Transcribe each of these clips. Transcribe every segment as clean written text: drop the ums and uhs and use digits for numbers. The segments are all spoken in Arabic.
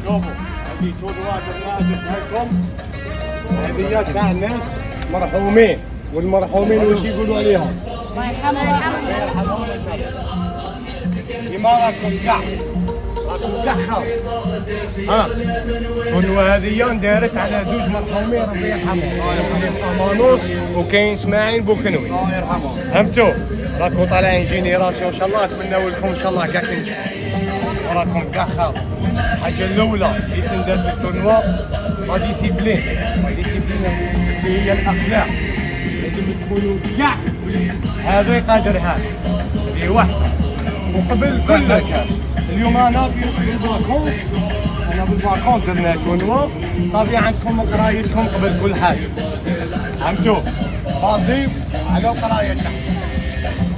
شوفوا هذه تونوات لكم، هذه تاع الناس مرحومين، والمرحومين واش يقولوا عليهم؟ الله يرحمهم. الله يرحمهم. كيما راكم كاع خاوة. ها تونوا هذه ندارت على زوج مرحومين ربي يرحمهم، مانوس وكاين اسماعيل بوكنوي الله يرحمهم. فهمتوا؟ راكم طالعين جينيراسيون ان شاء الله، نتمنوا لكم ان شاء الله كاع تنجحوا وراكم كاع خاوة. الحاجة الأولى اللي تندر في التونوا لا ديسيبلين، اللي هي الأخلاق، لازم تكونوا كاع هذا قادر هذا في وحده وقبل كل كاش. اليوم أنا بالباكونس، أنا بالباكونس درنا تونوا صافي عندكم قرايتكم قبل كل حاجة، فهمتوا؟ بازي على قرايتنا.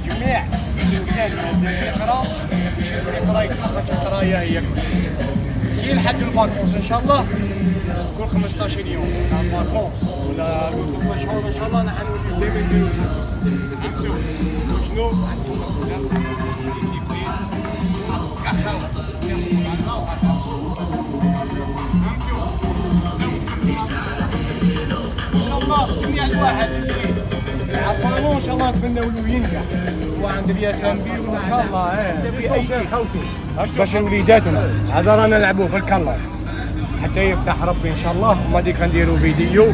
جميع الإنسان مازال يقرا يشوف يقرا يتخرج القراية هي كي لحد الفاكونس ان شاء الله كل 15 يوم تاع الفاكونس ولا كل شهور ان شاء الله نحن نوليو ديما نديرو فهمتوا شنو عندكم الاخلاق ديسيبلين كاع خاوة ان شاء الله جميع الواحد اللي عطانو ان شاء الله نتمنوا له ينجح وعند الياسنبي وان شاء الله في اي خوتي باش وليداتنا هذا رانا نلعبوا في الكلاج حتى يفتح ربي ان شاء الله. وما ديك نديروا فيديو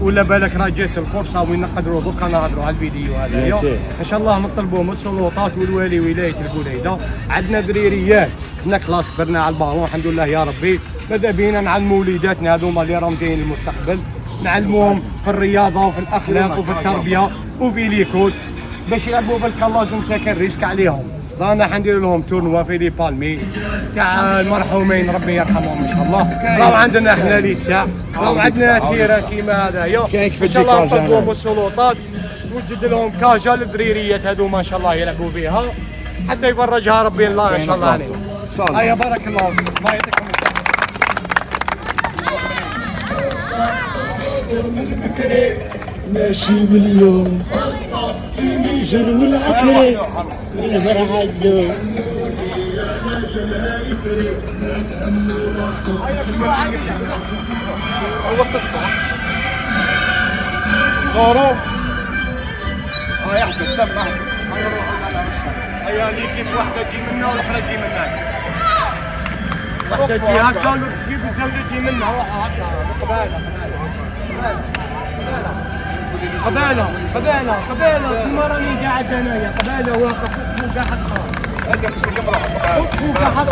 ولا بالك راه جات الفرصه وين نقدروا دوكا نهضروا على الفيديو هذا ان شاء الله نطلبوا من السلطات والوالي ولايه البوليده. عندنا دريريات حنا خلاص كبرنا على البالون الحمد لله يا ربي، ماذا بينا نعلموا وليداتنا هذوما اللي راهم جايين المستقبل، نعلموهم في الرياضه وفي الاخلاق وفي التربيه وفي ليكول باش يلعبوا في الكلاج ومساكن ريسك عليهم. رانا حندير لهم تورنوا في لي بالمي تاع المرحومين ربي يرحمهم ان شاء الله. راهو عندنا احنا ليتسا، راهو عندنا ثيره كيما هذايا ان شاء الله نطلبوهم السلطات توجد لهم كاجا للدريريات هذوما ان شاء الله يلعبوا فيها حتى يفرجها ربي الله ان شاء الله عليهم. هيا بارك الله فيك، الله يعطيكم ماشي مليون في ميجر والعكري الفرح عدو وصل الصح دورو يحبس تم احبس هيا اللي كيف واحده تجي منا والاخرى تجي منك، واحده تجي هكا وكيف الزوجه تجي منا هكا قبالة كيما راني قاعد انايا قبالة واقف وقاعد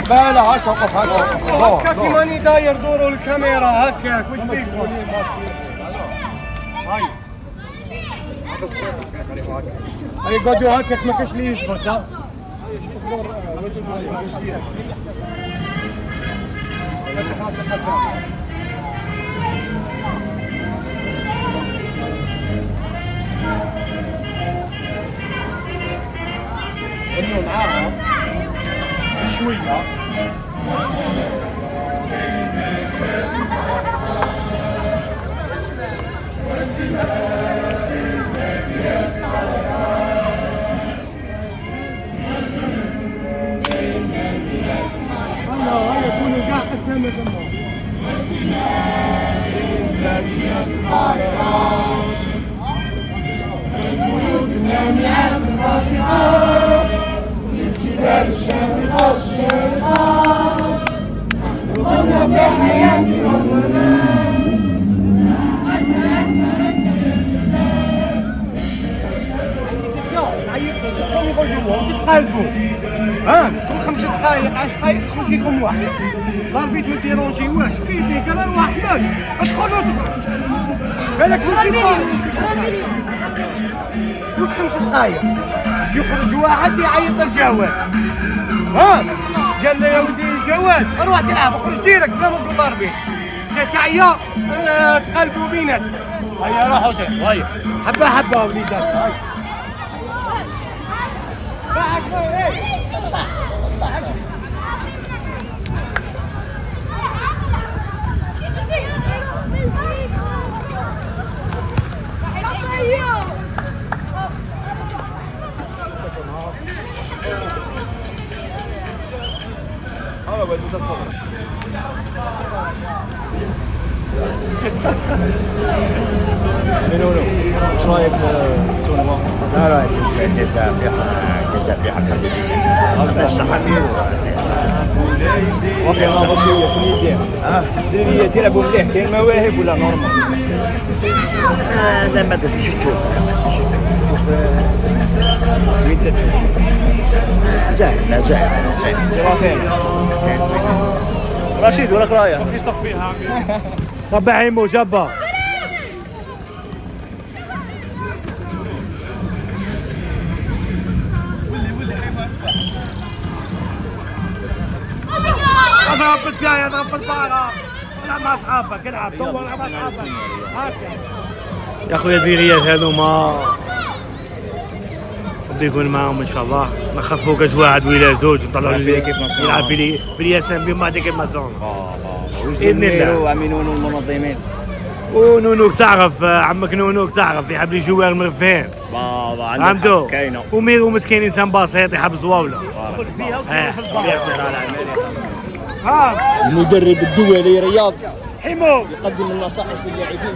قبالة هكا وقف هكا كيما راني داير دوروا الكاميرا هكاك واش بيكم؟ هاي قعدوا هكاك ما كاش اللي يثبت ها خلاص القسام انه معاها شويه هلا كونوا كاع قسامه جنبهم الزانيات طائرات البيوت النامعات الخافقات في الجبال الشامخة الشامخة وصلنا في حياتهم ومان عدنا أسمرت تتقلبوا ها كل 5 دقائق 10 دقائق تخرج فيكم واحد ضربيت ما ديرونجيوهاش بيدي قال روح احمد ادخل وتخرج بالك كل 5 دقائق يخرج واحد يعيط الجواد ها قال له يا ولدي الجواد روح تلعب اخرج ديرك بلا ما تقول ضربي تعيا تقلبوا بينك هيا روحوا هيا حبه حبه وليدات هيا بعد اطلع نونو ايش رايك بالتورنوا؟ لا رايك جزاء في حق هذا الصحفي وفي المباشرة شنو يدير؟ ديري تلعبوا مليح كاين مواهب ولا نورمال؟ لا ما تدريش تشوف وين تتشوف؟ زاهد زاهد رافين رشيد وراك رايه؟ في صفيها طب عيمو جبه اضرب بالجاي اضرب بالبارة العب مع اصحابك العب دور مع اصحابك هكا يا اخويا الديريات هذوما ربي يكون معاهم ان شاء الله نخطفوا كاش واحد ولا زوج ونطلعوا يلعب في الياسين بما ديك المازون باذن الله وعملوا المنظمين ونونو تعرف عمك نونو تعرف يحب لي جوار مرفين بابا فهمتوا كاينه وميرو مسكين انسان بسيط يحب زواوله ياسر على العمل المدرب الدولي رياض حمو يقدم النصائح للاعبين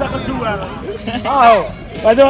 دخل جوار اهو هذا